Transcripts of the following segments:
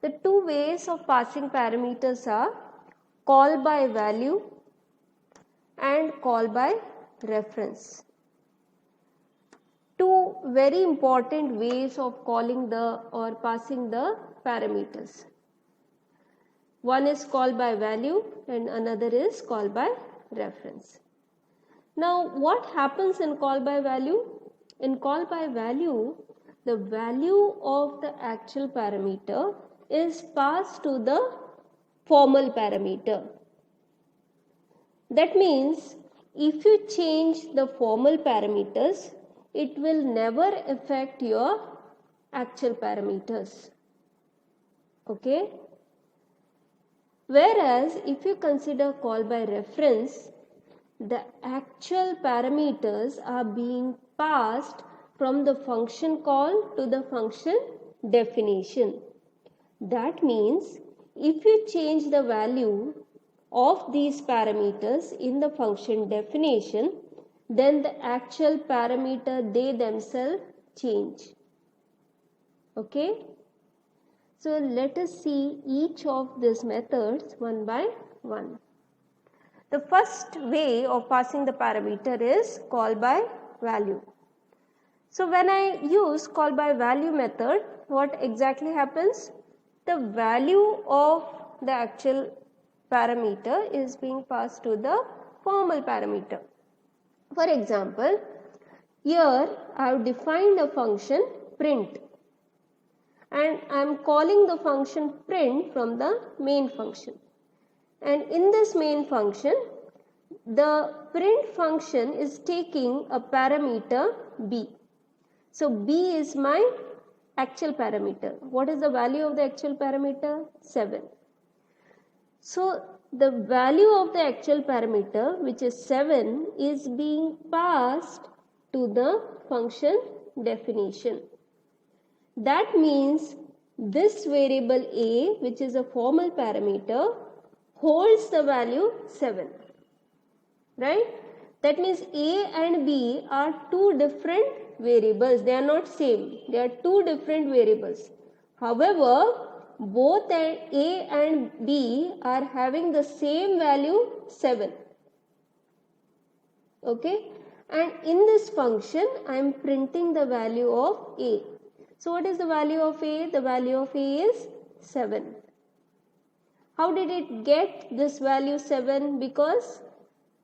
The two ways of passing parameters are call by value and call by reference. Two very important ways of calling the or passing the parameters. One is call by value and another is call by reference. Now what happens in call by value? In call by value, the value of the actual parameter is passed to the formal parameter. That means if you change the formal parameters, it will never affect your actual parameters. Okay? Whereas if you consider call by reference, the actual parameters are being passed from the function call to the function definition. That means if you change the value of these parameters in the function definition, then the actual parameter they themselves change. Okay? So let us see each of these methods one by one. The first way of passing the parameter is call by value. So when I use call by value method, what exactly happens? The value of the actual parameter is being passed to the formal parameter. For example, here I have defined a function print and I am calling the function print from the main function. And in this main function, the print function is taking a parameter b. So b is my actual parameter. What is the value of the actual parameter? 7. So the value of the actual parameter, which is 7, is being passed to the function definition. That means this variable a, which is a formal parameter, holds the value 7. Right? That means a and b are two different variables. They are not same. They are two different variables. However, both a and b are having the same value 7. Okay? And in this function, I am printing the value of a. So what is the value of a? The value of a is 7. How did it get this value 7? Because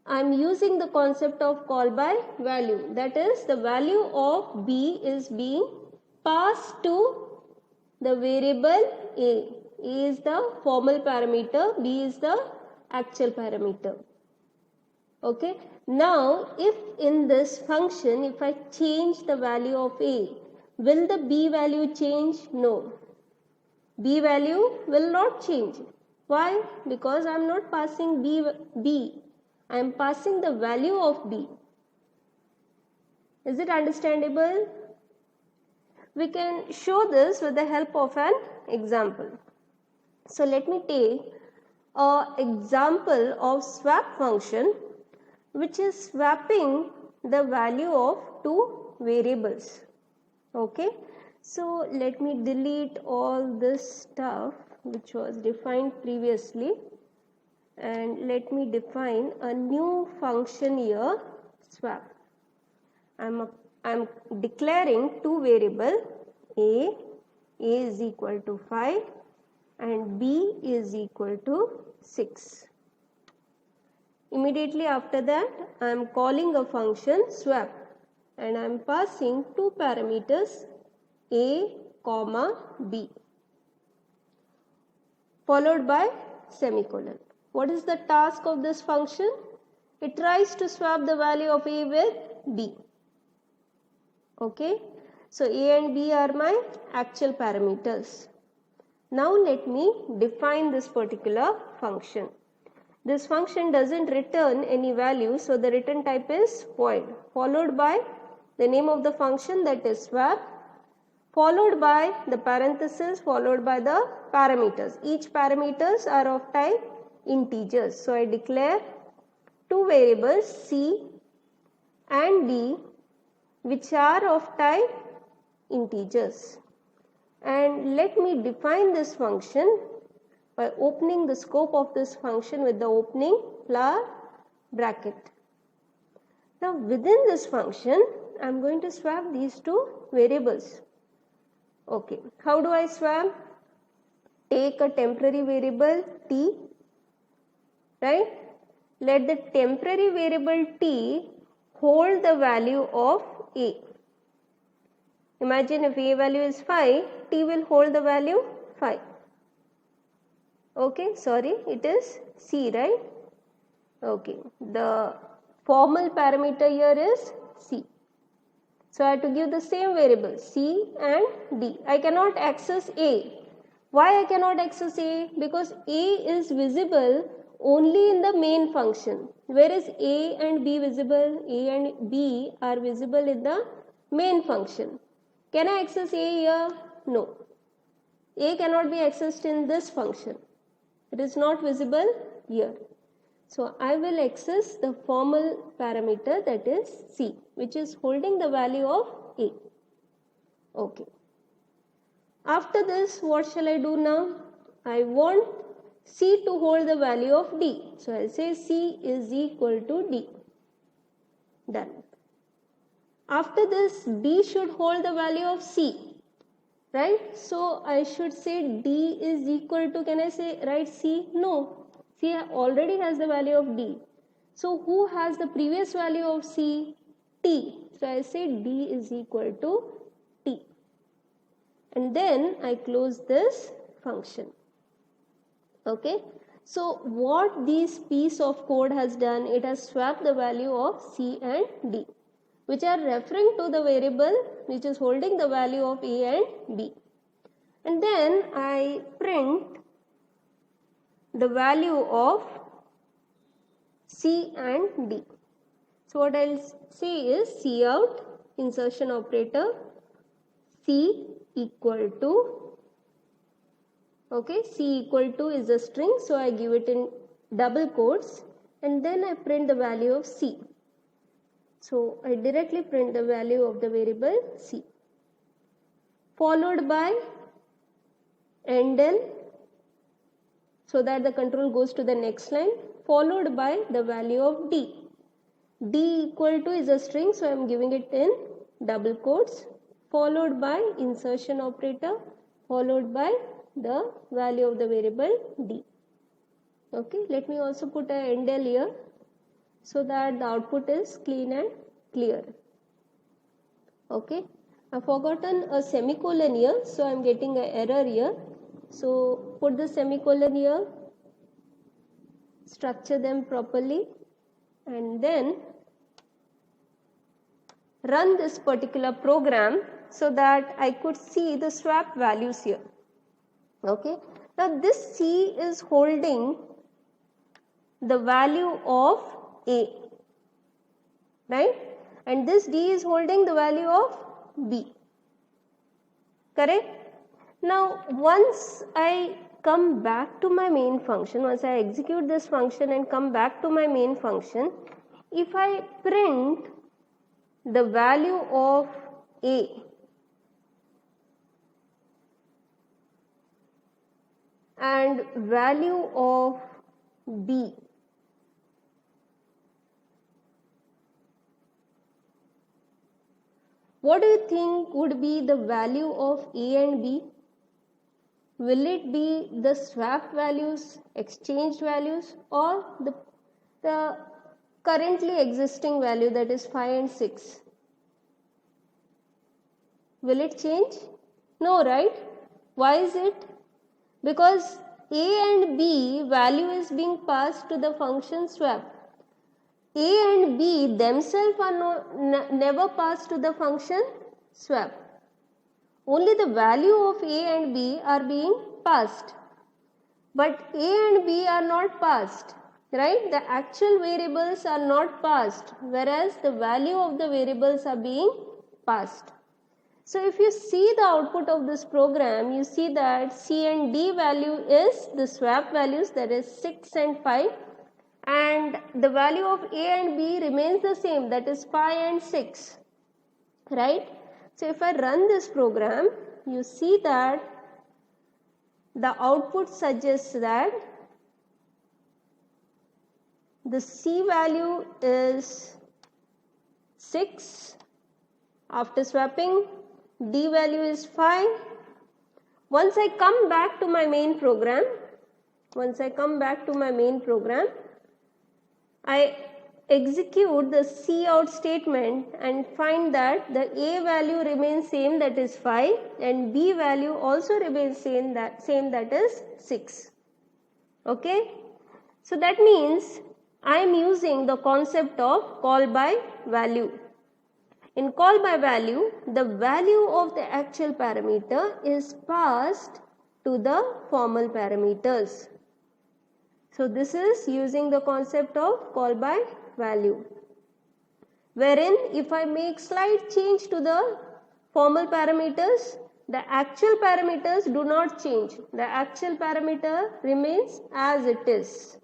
I am using the concept of call by value. That is, the value of b is being passed to the variable a. A is the formal parameter, b is the actual parameter. Okay. Now, if in this function, if I change the value of a, will the b value change? No. B value will not change. Why? Because I am not passing b. I am passing the value of b. Is it understandable? We can show this with the help of an example. So let me take an example of swap function which is swapping the value of two variables. Okay. So let me delete all this stuff which was defined previously and let me define a new function here, swap. I'm declaring two variables, a is equal to 5 and b is equal to 6. Immediately after that, I am calling a function swap and I am passing two parameters a, b followed by semicolon. What is the task of this function? It tries to swap the value of a with b. Okay. So a and b are my actual parameters. Now let me define this particular function. This function doesn't return any value, so the return type is void, followed by the name of the function, that is swap, followed by the parenthesis, followed by the parameters. Each parameters are of type integers. So I declare two variables c and d which are of type integers, and let me define this function by opening the scope of this function with the opening flower bracket. Now within this function I am going to swap these two variables. Okay, how do I swap? Take a temporary variable t, right? Let the temporary variable t hold the value of a. Imagine if a value is 5, t will hold the value 5. Okay, sorry, it is c, right? Okay, the formal parameter here is c. So I have to give the same variable c and d. I cannot access a. Why I cannot access a? Because a is visible only in the main function. Where is a and b visible? A and b are visible in the main function. Can I access a here? No. A cannot be accessed in this function. It is not visible here. So I will access the formal parameter, that is c, which is holding the value of a. Okay. After this, what shall I do now? I want c to hold the value of d. So I will say c is equal to d. Done. After this, d should hold the value of c, right? So I should say d is equal to, can I say write c? No, c already has the value of d. So who has the previous value of c? T. So I say d is equal to t. And then I close this function. Okay. So what this piece of code has done, it has swapped the value of c and d, which are referring to the variable which is holding the value of a and b. And then I print the value of c and d. So what I will say is cout insertion operator c equal to, okay, c equal to is a string, so I give it in double quotes and then I print the value of c. So I directly print the value of the variable c, followed by endl, so that the control goes to the next line, followed by the value of d. D equal to is a string, so I am giving it in double quotes, followed by insertion operator, followed by the value of the variable d. Okay, let me also put an endl here, so that the output is clean and clear. Okay, I have forgotten a semicolon here, so I am getting an error here. So put the semicolon here, structure them properly, and then run this particular program so that I could see the swap values here. Okay, now this c is holding the value of a, right, and this d is holding the value of b, correct? Now once I come back to my main function, once I execute this function and come back to my main function, if I print the value of a and value of b, what do you think would be the value of a and b? Will it be the swap values, exchanged values, or the currently existing value, that is 5 and 6? Will it change? No, right? Why is it? Because a and b value is being passed to the function swap. A and b themselves are never passed to the function swap. Only the value of a and b are being passed, but a and b are not passed, right? The actual variables are not passed, whereas the value of the variables are being passed. So if you see the output of this program, you see that c and d value is the swap values, that is 6 and 5, and the value of a and b remains the same, that is 5 and 6, right? So if I run this program, you see that the output suggests that the C value is 6 after swapping, D value is 5. Once I come back to my main program, I execute the cout statement and find that the A value remains same, that is 5, and B value also remains same, that is 6. Okay. So that means I am using the concept of call by value. In call by value, the value of the actual parameter is passed to the formal parameters. So this is using the concept of call by value, wherein if I make slight change to the formal parameters, the actual parameters do not change. The actual parameter remains as it is.